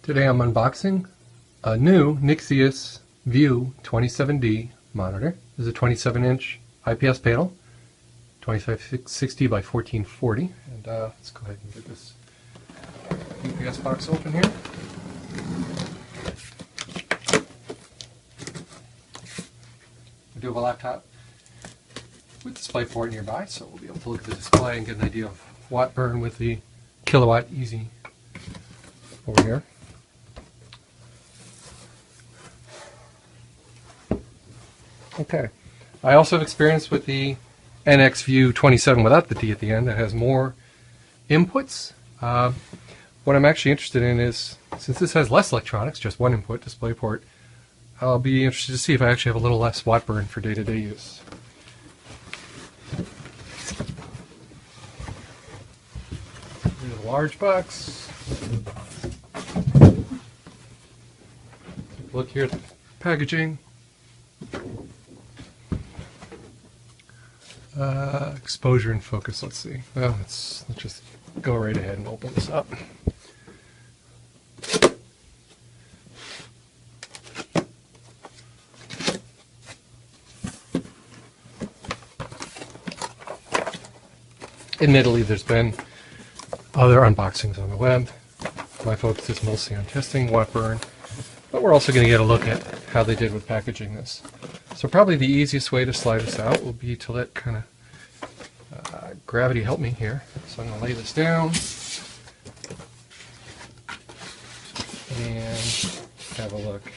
Today I'm unboxing a new Nixeus VUE27D monitor. This is a 27-inch IPS panel, 2560 by 1440. And let's go ahead and get this UPS box open here. I do have a laptop with DisplayPort nearby, so we'll be able to look at the display and get an idea of watt burn with the kilowatt easy over here. Okay, I also have experience with the Nixeus VUE27 without the D at the end that has more inputs. What I'm actually interested in is, since this has less electronics, just one input, DisplayPort, I'll be interested to see if I actually have a little less watt burn for day-to-day use. Here's a large box. Look here at the packaging. Exposure and focus, let's see. Well, let's just go right ahead and open this up. Admittedly, there's been other unboxings on the web. My focus is mostly on testing watt burn, but we're also going to get a look at how they did with packaging this. So probably the easiest way to slide this out will be to let kind of gravity help me here. So I'm going to lay this down and have a look.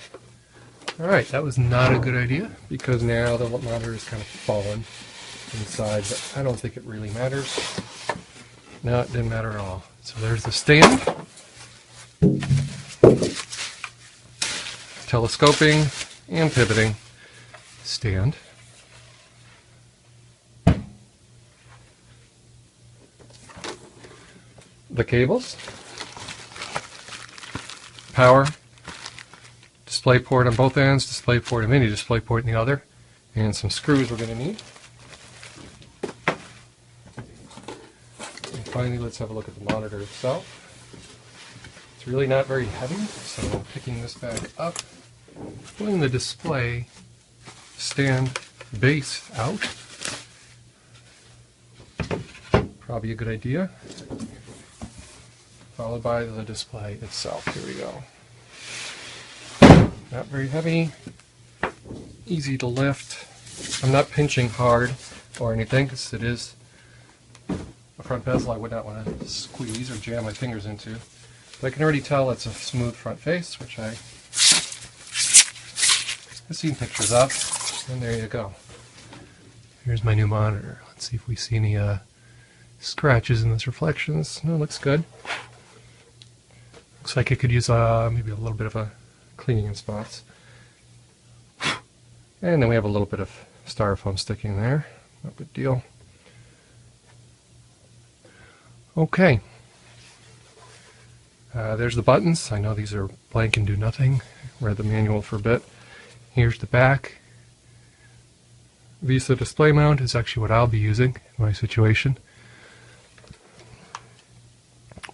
Alright, that was not a good idea because now the monitor is kind of fallen inside, but I don't think it really matters. No, it didn't matter at all. So there's the stand. Telescoping and pivoting stand. The cables, power, DisplayPort on both ends, DisplayPort and mini DisplayPort in the other, and some screws we're going to need. And finally, let's have a look at the monitor itself. It's really not very heavy, so picking this back up, pulling the display stand base out, probably a good idea. Followed by the display itself. Here we go. Not very heavy, easy to lift. I'm not pinching hard or anything because it is a front bezel I would not want to squeeze or jam my fingers into. But I can already tell it's a smooth front face, which I've seen pictures of. And there you go. Here's my new monitor. Let's see if we see any scratches in those reflections. No, it looks good. Looks like it could use maybe a little bit of a cleaning in spots. And then we have a little bit of styrofoam sticking there. No big deal. Okay. There's the buttons. I know these are blank and do nothing. Read the manual for a bit. Here's the back. Visa display mount is actually what I'll be using in my situation.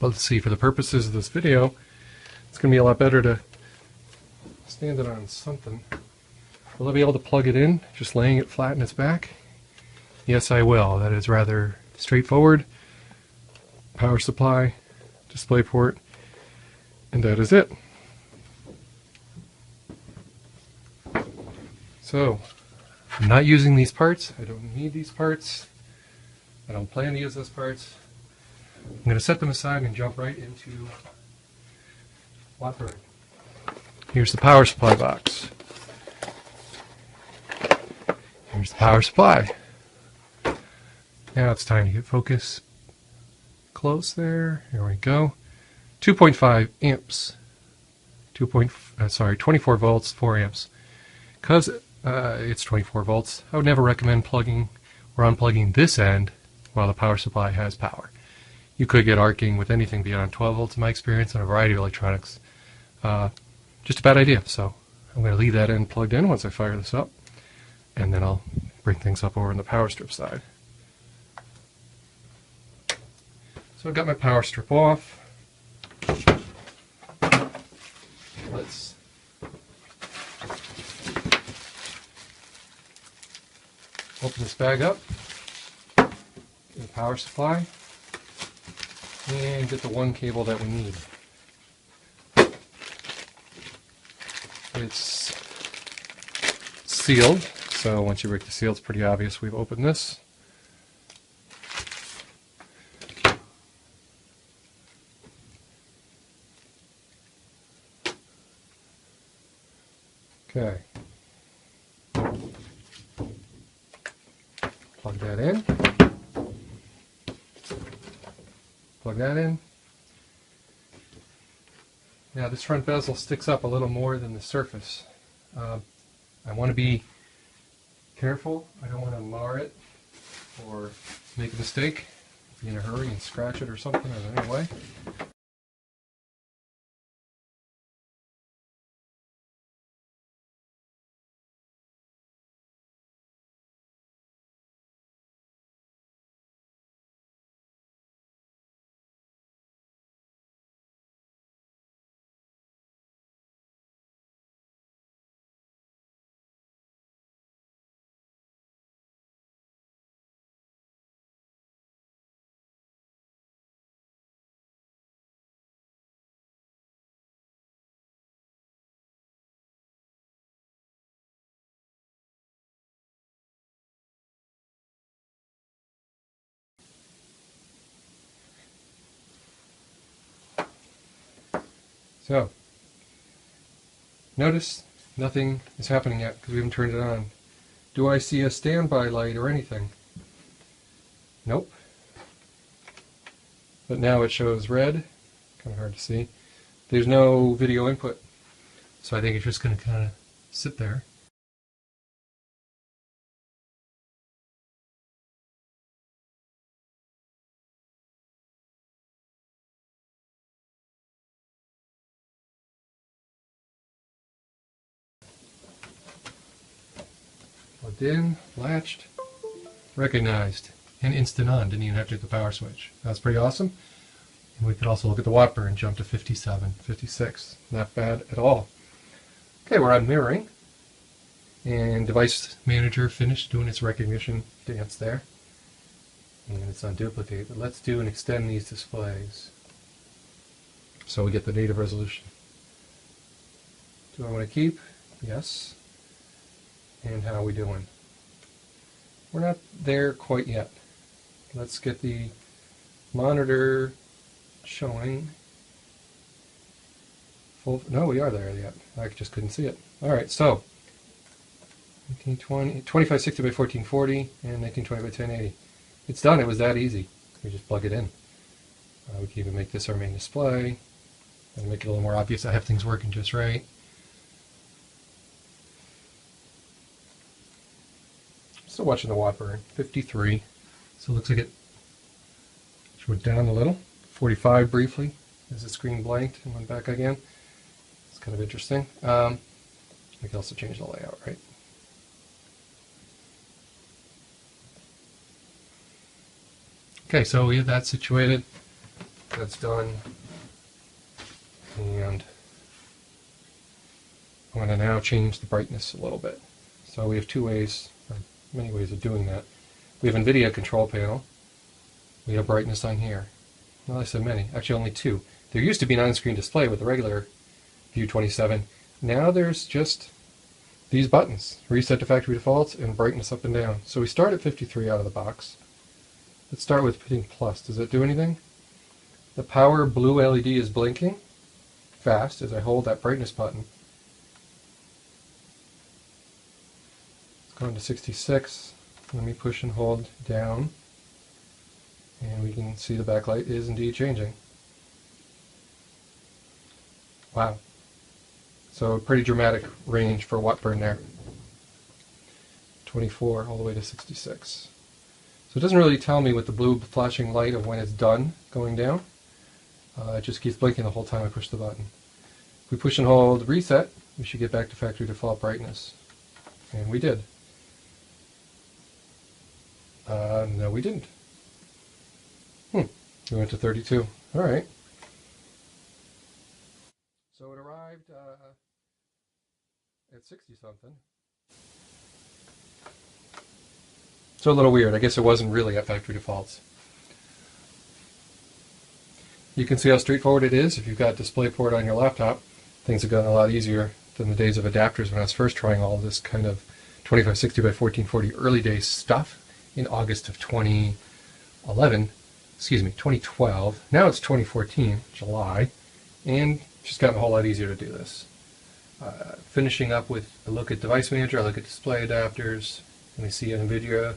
Well, let's see, for the purposes of this video, it's going to be a lot better to stand it on something. Will I be able to plug it in, just laying it flat in its back? Yes, I will. That is rather straightforward. Power supply, DisplayPort, and that is it. So, I'm not using these parts. I don't need these parts. I don't plan to use those parts. I'm going to set them aside and jump right into watt burn. Here's the power supply box. Here's the power supply. Now it's time to get focus close there. Here we go. 2.5 amps. 24 volts, 4 amps. Because it's 24 volts, I would never recommend plugging or unplugging this end while the power supply has power. You could get arcing with anything beyond 12 volts in my experience and a variety of electronics. Just a bad idea, so I'm going to leave that end plugged in once I fire this up, and then I'll bring things up over on the power strip side. So I've got my power strip off. Open this bag up, get the power supply, and get the one cable that we need. It's sealed, so once you break the seal, it's pretty obvious we've opened this. Okay. Plug that in. Plug that in. Now this front bezel sticks up a little more than the surface. I want to be careful. I don't want to mar it or make a mistake, be in a hurry and scratch it or something in any way. So, notice nothing is happening yet because we haven't turned it on. Do I see a standby light or anything? Nope. But now it shows red. Kind of hard to see. There's no video input. So I think it's just going to kind of sit there. Plugged in, latched, recognized, and instant on. Didn't even have to hit the power switch. That's pretty awesome. And we could also look at the watt burn, jump to 57, 56. Not bad at all. Okay, we're on mirroring. And device manager finished doing its recognition dance there. And it's on duplicate. But let's do and extend these displays so we get the native resolution. Do I want to keep? Yes. And how are we doing? We're not there quite yet. Let's get the monitor showing. Full. No, we are there yet. I just couldn't see it. All right, so 1920, 2560 by 1440 and 1920 by 1080. It's done. It was that easy. We just plug it in. We can even make this our main display and make it a little more obvious I have things working just right. Still watching the watt burn, 53. So it looks like it went down a little. 45 briefly as the screen blanked and went back again. It's kind of interesting. We can also change the layout, right? Okay, so we have that situated. That's done. And I'm going to now change the brightness a little bit. So we have two ways, or many ways of doing that. We have NVIDIA control panel. We have brightness on here. Well, I said many. Actually, only two. There used to be an on-screen display with the regular VUE27. Now there's just these buttons. Reset to factory defaults and brightness up and down. So we start at 53 out of the box. Let's start with hitting plus. Does it do anything? The power blue LED is blinking fast as I hold that brightness button. It's going to 66. Let me push and hold down. And we can see the backlight is indeed changing. Wow. So a pretty dramatic range for watt burn there. 24 all the way to 66. So it doesn't really tell me with the blue flashing light of when it's done going down. It just keeps blinking the whole time I push the button. If we push and hold reset, we should get back to factory default brightness. And we did. No, we didn't. We went to 32. All right. So it arrived at 60 something. So a little weird. I guess it wasn't really at factory defaults. You can see how straightforward it is. If you've got DisplayPort on your laptop, things have gotten a lot easier than the days of adapters when I was first trying all this kind of 2560 by 1440 early days stuff in August of 2012. Now it's 2014, July, and it's just gotten a whole lot easier to do this. Finishing up with a look at Device Manager, I look at display adapters, and we see NVIDIA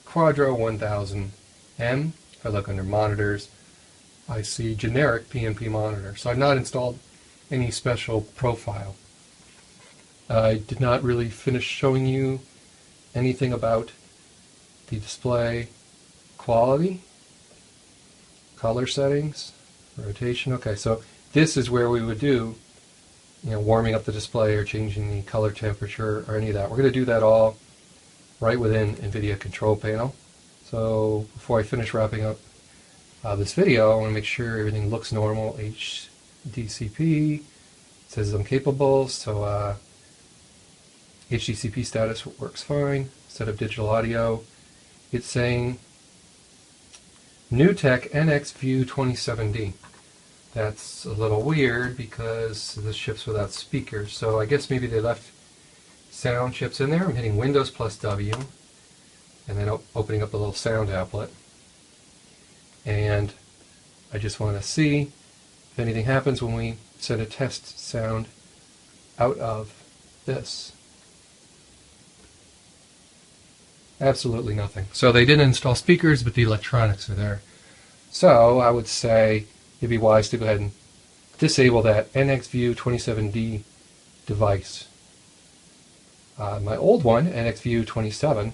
Quadro 1000M. If I look under monitors, I see generic PNP monitor. So I've not installed any special profile. I did not really finish showing you anything about the display quality, color settings, rotation. Okay, so this is where we would do, warming up the display or changing the color temperature or any of that. We're going to do that all right within NVIDIA Control Panel. So before I finish wrapping up this video, I want to make sure everything looks normal. HDCP says I'm capable, so HDCP status works fine. Set up digital audio. It's saying NewTek NX VUE27D. That's a little weird because this ships without speakers, so I guess maybe they left sound chips in there. I'm hitting Windows plus W and then opening up a little sound applet. And I just want to see if anything happens when we send a test sound out of this. Absolutely nothing. So they didn't install speakers, but the electronics are there. So I would say it'd be wise to go ahead and disable that NX VUE27D device. My old one, NX VUE27,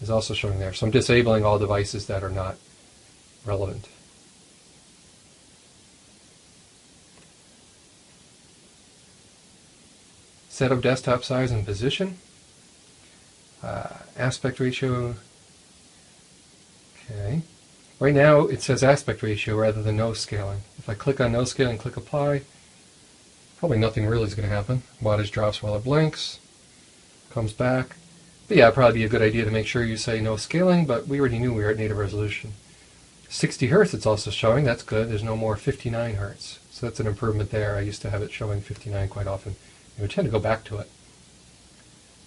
is also showing there. So I'm disabling all devices that are not relevant. Set of desktop size and position. Aspect ratio. Okay. Right now it says aspect ratio rather than no scaling. If I click on no scaling, click apply, probably nothing really is going to happen. Wattage drops while it blinks, comes back. But yeah, it'd probably be a good idea to make sure you say no scaling, but we already knew we were at native resolution. 60 Hertz it's also showing, that's good. There's no more 59 Hertz. So that's an improvement there. I used to have it showing 59 quite often. I would tend to go back to it.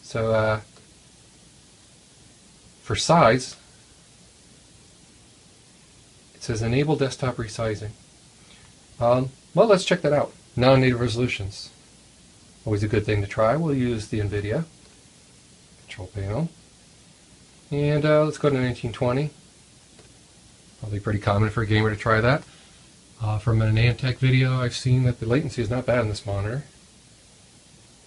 So for size, it says enable desktop resizing. Well, let's check that out. Non-native resolutions. Always a good thing to try. We'll use the NVIDIA Control Panel. And let's go to 1920. Probably pretty common for a gamer to try that. From an Antec video, I've seen that the latency is not bad on this monitor.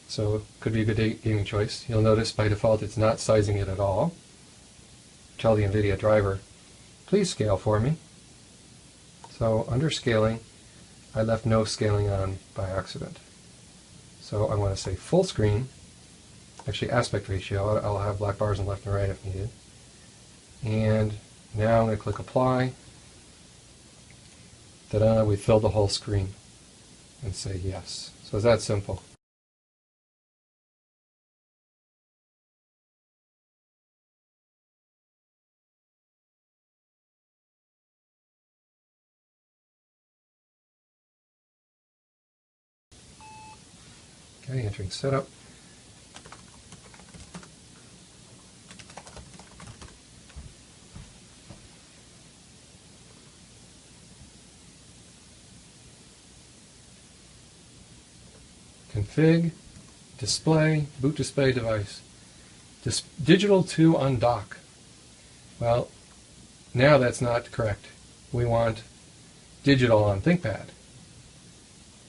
So it could be a good gaming choice. You'll notice by default it's not sizing it at all. Tell the NVIDIA driver, please scale for me. So under scaling, I left no scaling on by accident. So I want to say full screen, actually aspect ratio. I'll have black bars on left and right if needed. And now I'm going to click apply. Ta-da, we filled the whole screen. And say yes. So it's that simple. Okay, entering setup. Config, display, boot display device. Digital to undock. Well, now that's not correct. We want digital on ThinkPad.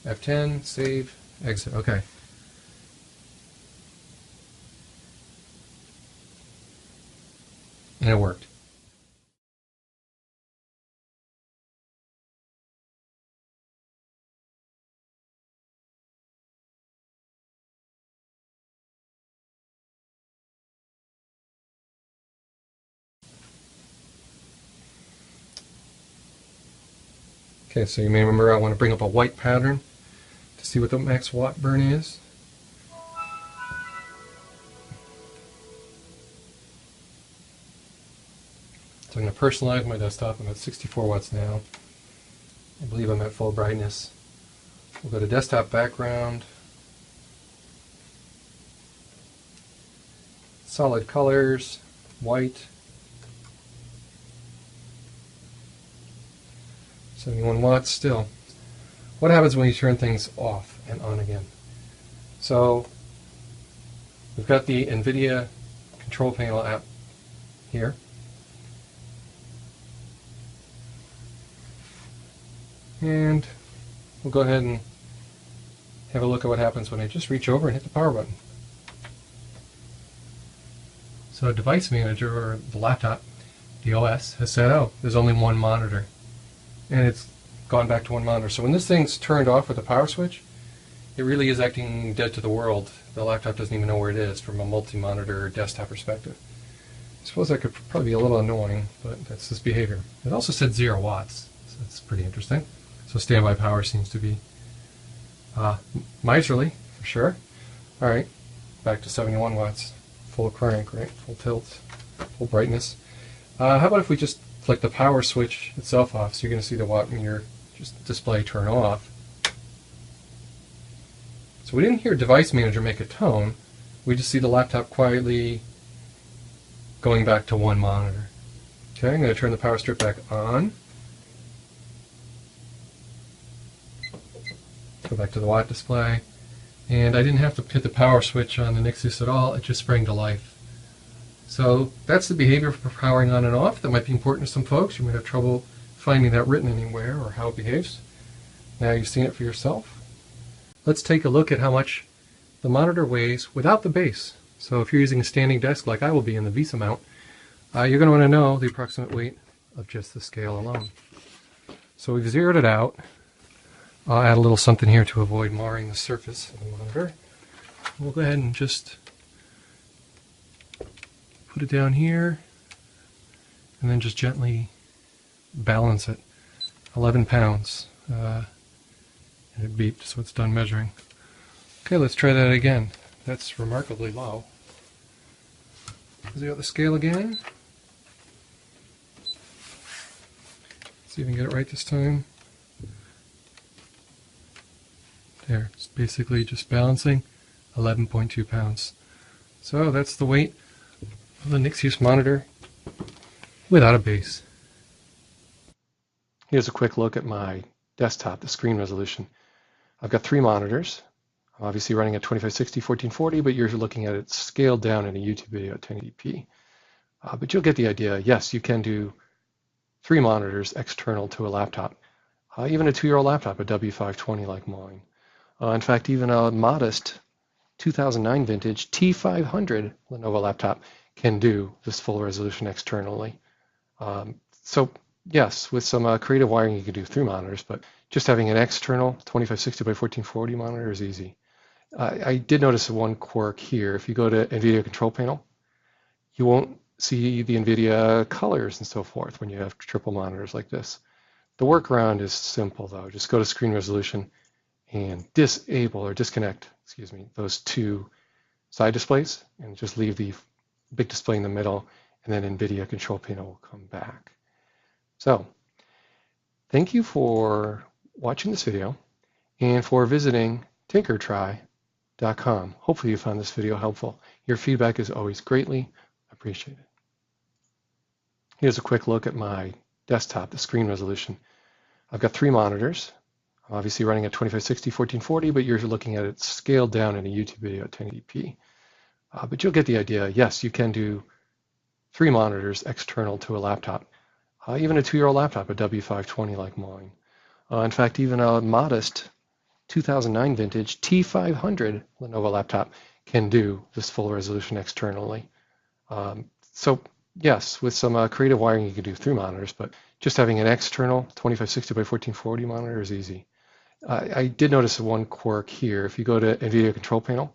F10, save, exit. Okay. And it worked. Okay, so you may remember I want to bring up a white pattern to see what the max watt burn is. I'm going to personalize my desktop. I'm at 64 watts now. I believe I'm at full brightness. We'll go to desktop background, solid colors, white, 71 watts still. What happens when you turn things off and on again? So we've got the NVIDIA control panel app here. And we'll go ahead and have a look at what happens when I just reach over and hit the power button. So Device Manager, or the laptop, the OS, has said, oh, there's only one monitor. And it's gone back to one monitor. So when this thing's turned off with the power switch, it really is acting dead to the world. The laptop doesn't even know where it is from a multi-monitor desktop perspective. I suppose that could probably be a little annoying, but that's this behavior. It also said 0 watts, so that's pretty interesting. So standby power seems to be miserly, for sure. All right, back to 71 watts. Full crank, right? Full tilt, full brightness. How about if we just flick the power switch itself off, so you're going to see the watt meter just display turn off. So we didn't hear Device Manager make a tone. We just see the laptop quietly going back to one monitor. Okay, I'm going to turn the power strip back on. Go back to the watt display. And I didn't have to hit the power switch on the Nixeus at all. It just sprang to life. So that's the behavior for powering on and off. That might be important to some folks. You might have trouble finding that written anywhere or how it behaves. Now you've seen it for yourself. Let's take a look at how much the monitor weighs without the base. So if you're using a standing desk like I will be in the Visa mount, you're going to want to know the approximate weight of just the scale alone. So we've zeroed it out. I'll add a little something here to avoid marring the surface of the monitor. We'll go ahead and just put it down here and then just gently balance it. 11 pounds. And it beeped, so it's done measuring. Okay, let's try that again. That's remarkably low. Zero the scale again. See if we can get it right this time. There, it's basically just balancing 11.2 pounds. So that's the weight of the Nixeus monitor without a base. Here's a quick look at my desktop, the screen resolution. I've got 3 monitors. I'm obviously running at 2560, 1440, but you're looking at it scaled down in a YouTube video at 1080p. But you'll get the idea. Yes, you can do 3 monitors external to a laptop. Even a 2-year-old laptop, a W520 like mine. In fact, even a modest 2009 vintage T500 Lenovo laptop can do this full resolution externally. So yes, with some creative wiring you can do 3 monitors, but just having an external 2560 by 1440 monitor is easy. I did notice one quirk here. If you go to NVIDIA control panel, you won't see the NVIDIA colors and so forth when you have triple monitors like this. The workaround is simple though. Just go to screen resolution and disable or disconnect, those 2 side displays and just leave the big display in the middle, and then NVIDIA control panel will come back. So thank you for watching this video and for visiting tinkertry.com. Hopefully you found this video helpful. Your feedback is always greatly appreciated. Here's a quick look at my desktop, the screen resolution. I've got 3 monitors. I'm obviously running at 2560, 1440, but you're looking at it scaled down in a YouTube video at 1080p. But you'll get the idea. Yes, you can do 3 monitors external to a laptop. Even a 2-year-old laptop, a W520 like mine. In fact, even a modest 2009 vintage T500 Lenovo laptop can do this full resolution externally. So yes, with some creative wiring you can do 3 monitors, but just having an external 2560 by 1440 monitor is easy. I did notice one quirk here. If you go to NVIDIA control panel,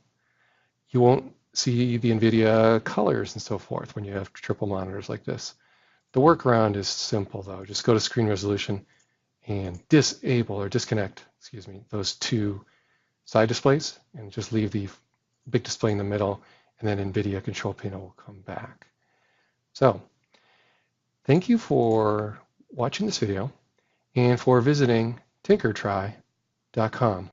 you won't see the NVIDIA colors and so forth when you have triple monitors like this. The workaround is simple though. Just go to screen resolution and disable or disconnect, those 2 side displays and just leave the big display in the middle, and then NVIDIA control panel will come back. So Thank you for watching this video and for visiting tinkertry.com.